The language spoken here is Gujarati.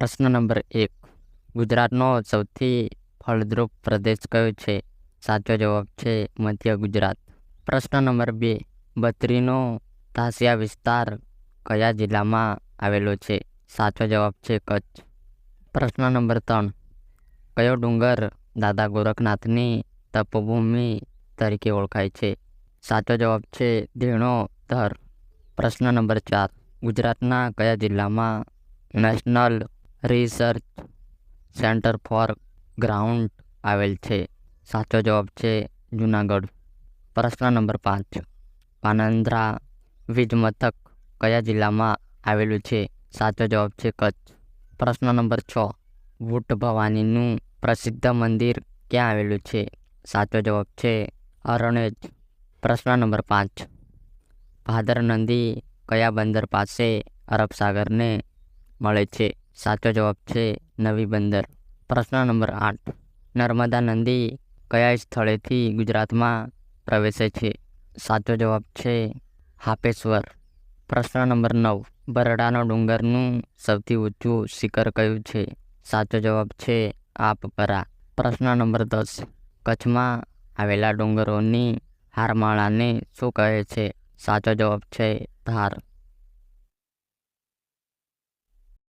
પ્રશ્ન નંબર 1. ગુજરાતનો સૌથી ફળદ્રુપ પ્રદેશ કયો છે? સાચો જવાબ છે મધ્ય ગુજરાત. પ્રશ્ન નંબર 2. બત્રીનો તાસિયા વિસ્તાર કયા જિલ્લામાં આવેલો છે? સાચો જવાબ છે કચ્છ. પ્રશ્ન નંબર 3. કયો ડુંગર દાદા ગોરખનાથની તપોભૂમિ તરીકે ઓળખાય છે? સાચો જવાબ છે ધીણોધર. પ્રશ્ન નંબર 4. ગુજરાતના કયા જિલ્લામાં national research centre for ground આવેલ છે? સાચો જવાબ છે જૂનાગઢ. પ્રશ્ન નંબર 5. પાનંદ્રા વીજ મથક કયા જિલ્લામાં આવેલું છે? સાચો જવાબ છે કચ્છ. પ્રશ્ન નંબર 6. વૂટ ભવાનીનું પ્રસિદ્ધ મંદિર ક્યાં આવેલું છે? સાચો જવાબ છે અરણેજ. પ્રશ્ન નંબર 5. ભાદર નદી કયા બંદર પાસે અરબ સાગરને મળે છે? સાચો જવાબ છે નવી બંદર. પ્રશ્ન નંબર 8. નર્મદા નદી કયા સ્થળેથી ગુજરાતમાં પ્રવેશે છે? સાચો જવાબ છે હાપેશ્વર. પ્રશ્ન નંબર 9. બરડાનો ડુંગરનું સૌથી ઊંચું શિખર કયું છે? સાચો જવાબ છે આપપરા. પ્રશ્ન નંબર 10. કચ્છમાં આવેલા ડુંગરોની હારમાળાને શું કહે છે? સાચો જવાબ છે ધાર.